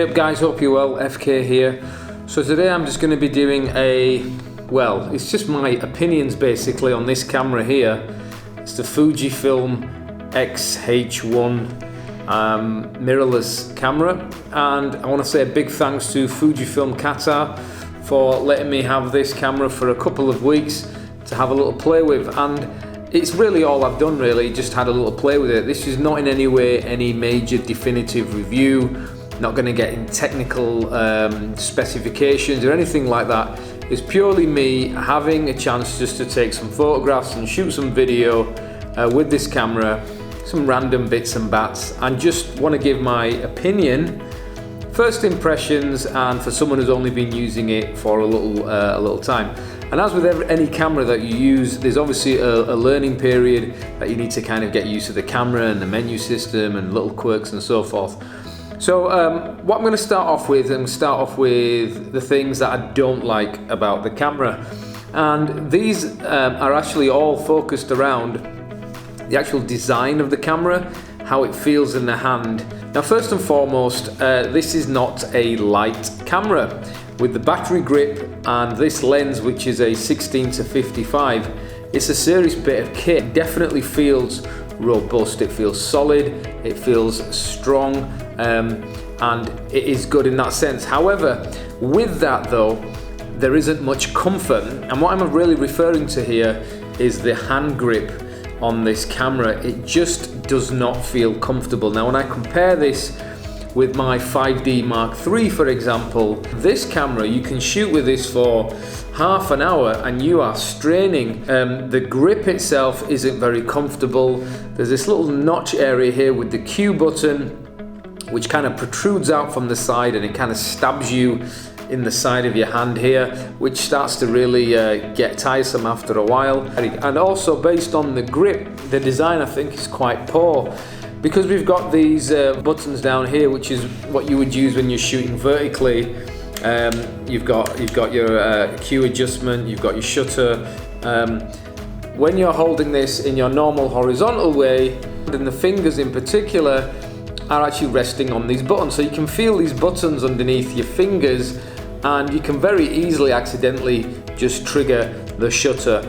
Hey up guys, hope you're well, FK here. So today I'm just going to be doing it's just my opinions basically on this camera here. It's the Fujifilm XH-1 mirrorless camera, and I want to say a big thanks to Fujifilm Qatar for letting me have this camera for a couple of weeks to have a little play with, and it's really all I've done really, just had a little play with it. This is not in any way any major definitive review, not going to get in technical specifications or anything like that. It's purely me having a chance just to take some photographs and shoot some video with this camera, some random bits and bats, and just want to give my opinion, first impressions, and for someone who's only been using it for a little time. And as with any camera that you use, there's obviously a learning period that you need to kind of get used to the camera and the menu system and little quirks and so forth. So what I'm going to start off with, the things that I don't like about the camera. And these are actually all focused around the actual design of the camera, how it feels in the hand. Now first and foremost, this is not a light camera. With the battery grip and this lens, which is a 16-55, it's a serious bit of kit. It definitely feels robust, it feels solid, it feels strong, and it is good in that sense. However, with that though, there isn't much comfort, and what I'm really referring to here is the hand grip on this camera. It just does not feel comfortable. Now when I compare this with my 5D Mark III, for example, this camera, you can shoot with this for half an hour and you are straining. The grip itself isn't very comfortable. There's this little notch area here with the Q button, which kind of protrudes out from the side, and it kind of stabs you in the side of your hand here, which starts to really get tiresome after a while. And also based on the grip, the design I think is quite poor, because we've got these buttons down here, which is what you would use when you're shooting vertically. You've got your Q adjustment, you've got your shutter. When you're holding this in your normal horizontal way, and the fingers in particular are actually resting on these buttons, so you can feel these buttons underneath your fingers, and you can very easily accidentally just trigger the shutter.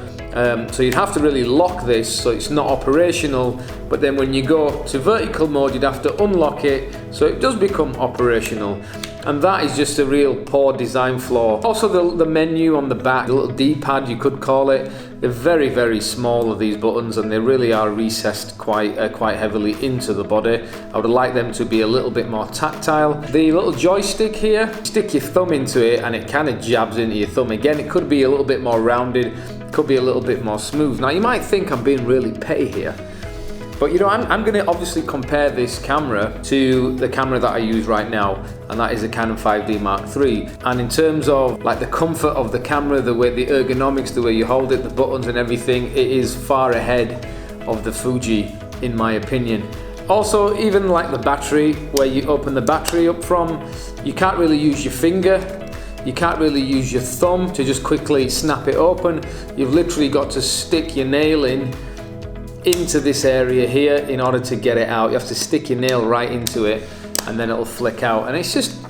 So you'd have to really lock this so it's not operational, but then when you go to vertical mode you'd have to unlock it so it does become operational, and that is just a real poor design flaw. Also the menu on the back, the little D-pad you could call it, they're very, very small of these buttons, and they really are recessed quite heavily into the body. I would like them to be a little bit more tactile. The little joystick here, stick your thumb into it and it kind of jabs into your thumb. Again, it could be a little bit more rounded, could be a little bit more smooth. Now you might think I'm being really petty here, but you know, I'm going to obviously compare this camera to the camera that I use right now, and that is a Canon 5D Mark III. And in terms of like the comfort of the camera, the way, the ergonomics, the way you hold it, the buttons and everything, it is far ahead of the Fuji in my opinion. Also, even like the battery, where you open the battery up from, you can't really use your finger. You can't really use your thumb to just quickly snap it open. You've literally got to stick your nail into this area here in order to get it out. You have to stick your nail right into it and then it'll flick out. And it's just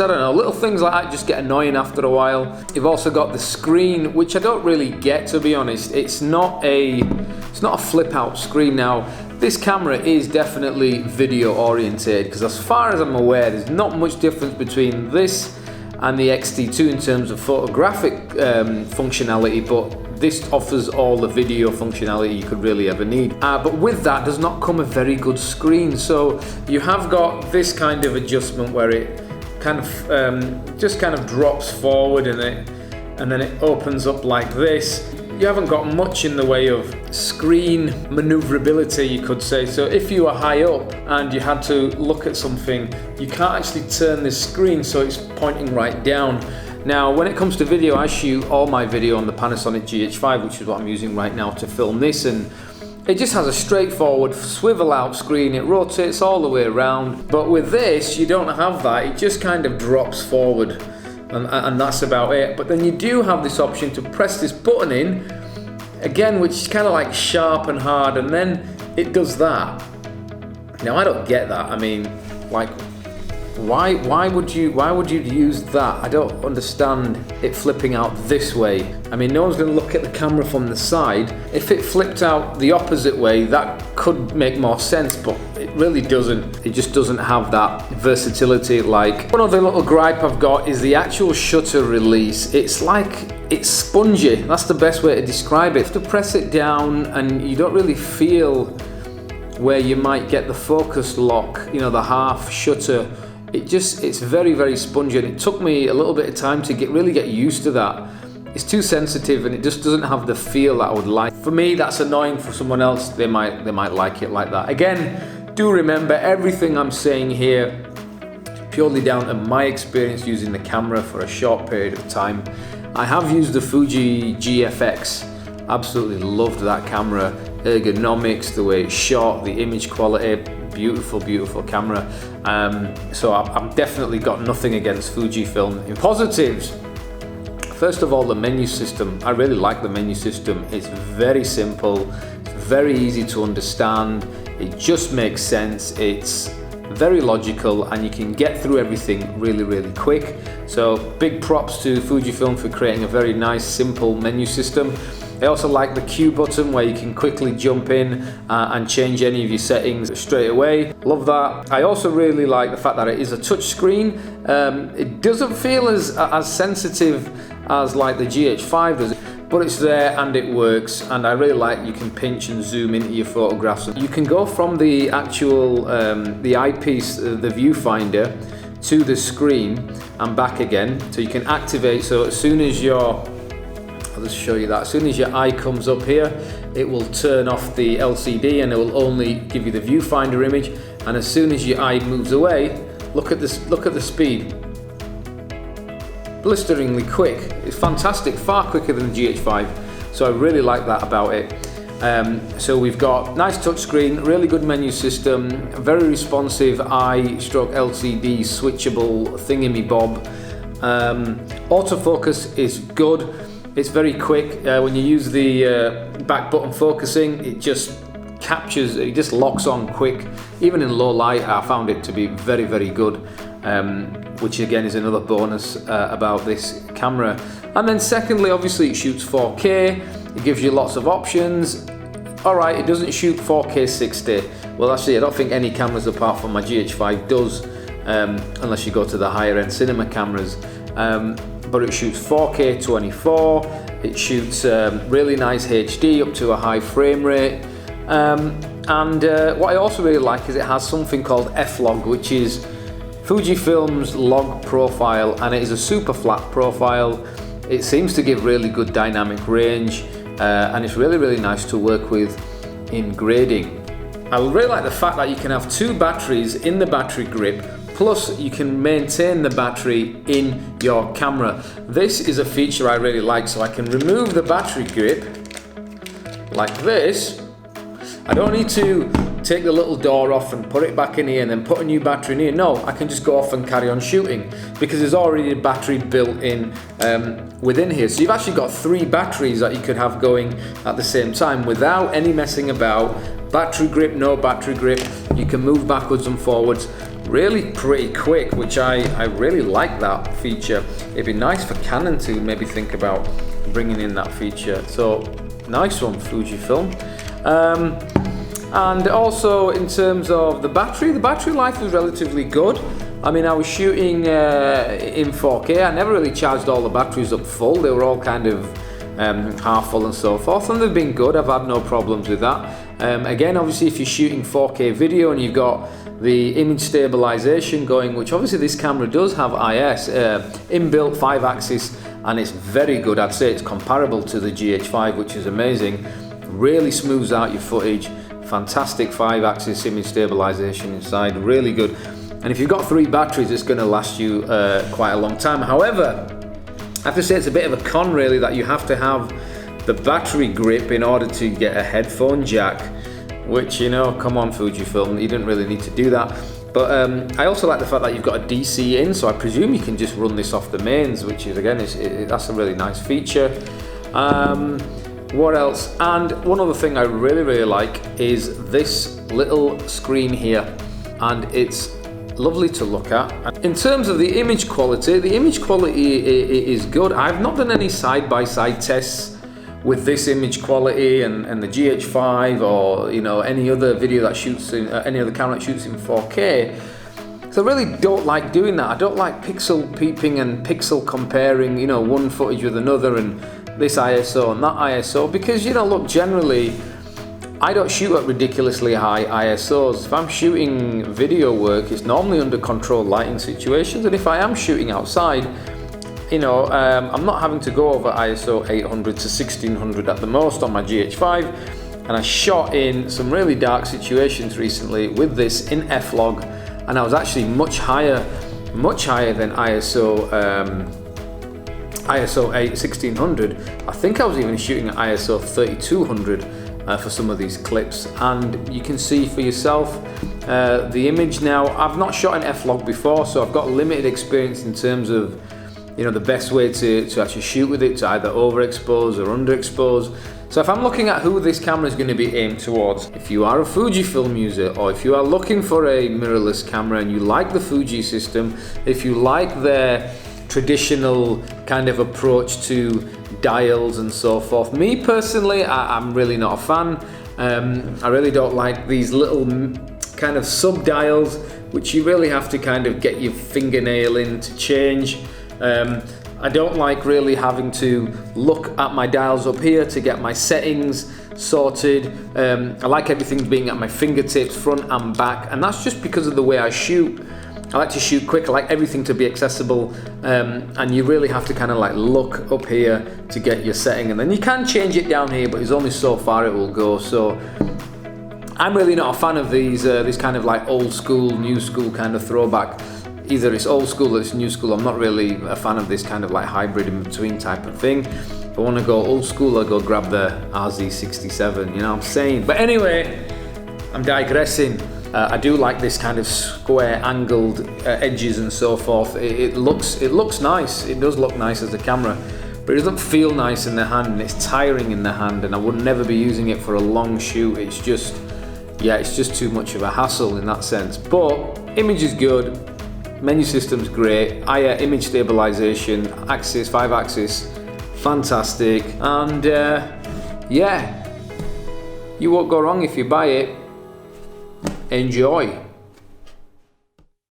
I don't know, little things like that just get annoying after a while. You've also got the screen, which I don't really get, to be honest. It's not a flip out screen. Now this camera is definitely video oriented, because as far as I'm aware there's not much difference between this and the X-T2 in terms of photographic functionality, but this offers all the video functionality you could really ever need. But with that does not come a very good screen. So you have got this kind of adjustment where it kind of just kind of drops forward and then it opens up like this. You haven't got much in the way of screen maneuverability, you could say. So if you are high up and you had to look at something, you can't actually turn this screen so it's pointing right down. Now when it comes to video, I shoot all my video on the Panasonic GH5, which is what I'm using right now to film this, and it just has a straightforward swivel out screen. It rotates all the way around, but with this you don't have that. It just kind of drops forward. And that's about it. But then you do have this option to press this button in again, which is kind of like sharp and hard, and then it does that. Now I don't get that. I mean, like, why would you use that? I don't understand it flipping out this way. I mean, no one's going to look at the camera from the side. If it flipped out the opposite way, that could make more sense, but it really doesn't. It just doesn't have that versatility. Like, one other little gripe I've got is the actual shutter release. It's like, it's spongy. That's the best way to describe it. You have to press it down and you don't really feel where you might get the focus lock, you know, the half shutter. It's very, very spongy, and it took me a little bit of time to really get used to that. It's too sensitive and it just doesn't have the feel that I would like. For me, that's annoying. For someone else, they might like it like that. Again, do remember, everything I'm saying here is purely down to my experience using the camera for a short period of time. I have used the Fuji GFX. Absolutely loved that camera. Ergonomics, the way it's shot, the image quality, beautiful, beautiful camera. So I've definitely got nothing against Fujifilm. In positives, first of all, the menu system. I really like the menu system. It's very simple, it's very easy to understand. It just makes sense. It's very logical, and you can get through everything really, really quick. So big props to Fujifilm for creating a very nice, simple menu system. I also like the Q button where you can quickly jump in and change any of your settings straight away. Love that. I also really like the fact that it is a touch screen. It doesn't feel as sensitive as like the GH5 does, but it's there and it works, and I really like you can pinch and zoom into your photographs. You can go from the actual the eyepiece, the viewfinder, to the screen and back again, so you can activate. So as soon as I'll just show you that. As soon as your eye comes up here, it will turn off the LCD and it will only give you the viewfinder image. And as soon as your eye moves away, look at this, look at the speed. Blisteringly quick. It's fantastic, far quicker than the GH5. So I really like that about it. So we've got nice touchscreen, really good menu system, very responsive eye/LCD switchable thingamy-bob. Autofocus is good. It's very quick. When you use the back button focusing, it just captures, it just locks on quick. Even in low light, I found it to be very, very good, which again is another bonus about this camera. And then secondly, obviously it shoots 4K, it gives you lots of options. Alright, it doesn't shoot 4K 60. Well, actually I don't think any cameras apart from my GH5 does, unless you go to the higher end cinema cameras. But it shoots 4K 24, it shoots really nice HD up to a high frame rate. What I also really like is it has something called F-log, which is Fujifilm's log profile, and it is a super flat profile. It seems to give really good dynamic range, and it's really, really nice to work with in grading. I really like the fact that you can have two batteries in the battery grip, plus you can maintain the battery in your camera. This is a feature I really like, so I can remove the battery grip like this. I don't need to take the little door off and put it back in here and then put a new battery in here. No, I can just go off and carry on shooting because there's already a battery built in within here. So you've actually got three batteries that you could have going at the same time without any messing about. Battery grip, no battery grip. You can move backwards and forwards really pretty quick, which I really like that feature. It'd be nice for Canon to maybe think about bringing in that feature. So nice one, Fujifilm. And also in terms of the battery life was relatively good. I mean, I was shooting in 4K. I never really charged all the batteries up full. They were all kind of half full and so forth, and they've been good. I've had no problems with that. Again, obviously if you're shooting 4K video and you've got the image stabilization going, which obviously this camera does have IBIS, inbuilt 5-axis, and it's very good. I'd say it's comparable to the GH5, which is amazing. Really smooths out your footage. Fantastic 5-axis image stabilization inside, really good. And if you've got three batteries, it's going to last you quite a long time. However, I have to say it's a bit of a con really that you have to have the battery grip in order to get a headphone jack, which, you know, come on Fujifilm, you didn't really need to do that. But I also like the fact that you've got a DC in, so I presume you can just run this off the mains, which is, again, that's a really nice feature. What else? And one other thing I really, really like is this little screen here, and it's lovely to look at. In terms of the image quality is good. I've not done any side-by-side tests with this image quality and the GH5 or any other video that shoots in any other camera that shoots in 4K. So I really don't like doing that. I don't like pixel peeping and pixel comparing, one footage with another and this ISO and that ISO, because look, generally I don't shoot at ridiculously high ISOs. If I'm shooting video work, it's normally under controlled lighting situations, and if I am shooting outside, I'm not having to go over ISO 800 to 1600 at the most on my GH5, and I shot in some really dark situations recently with this in F-Log, and I was actually much higher than ISO 1600. I think I was even shooting at ISO 3200 for some of these clips, and you can see for yourself the image. Now, I've not shot in F-Log before, so I've got limited experience in terms of the best way to actually shoot with it, to either overexpose or underexpose. So if I'm looking at who this camera is going to be aimed towards, if you are a Fujifilm user, or if you are looking for a mirrorless camera and you like the Fuji system, if you like their traditional kind of approach to dials and so forth. Me personally, I'm really not a fan. I really don't like these little kind of sub dials, which you really have to kind of get your fingernail in to change. I don't like really having to look at my dials up here to get my settings sorted. I like everything being at my fingertips, front and back, and that's just because of the way I shoot. I like to shoot quick, I like everything to be accessible, and you really have to kind of like look up here to get your setting, and then you can change it down here, but there's only so far it will go. So I'm really not a fan of these this kind of like old school, new school kind of throwback. Either it's old school or it's new school. I'm not really a fan of this kind of like hybrid in between type of thing. If I want to go old school, I'll go grab the RZ67, you know what I'm saying? But anyway, I'm digressing. I do like this kind of square angled edges and so forth. It looks nice. It does look nice as a camera, but it doesn't feel nice in the hand, and it's tiring in the hand, and I would never be using it for a long shoot. It's just too much of a hassle in that sense. But image is good. Menu system's great, image stabilization, axis, 5-axis, fantastic, and yeah, you won't go wrong if you buy it. Enjoy.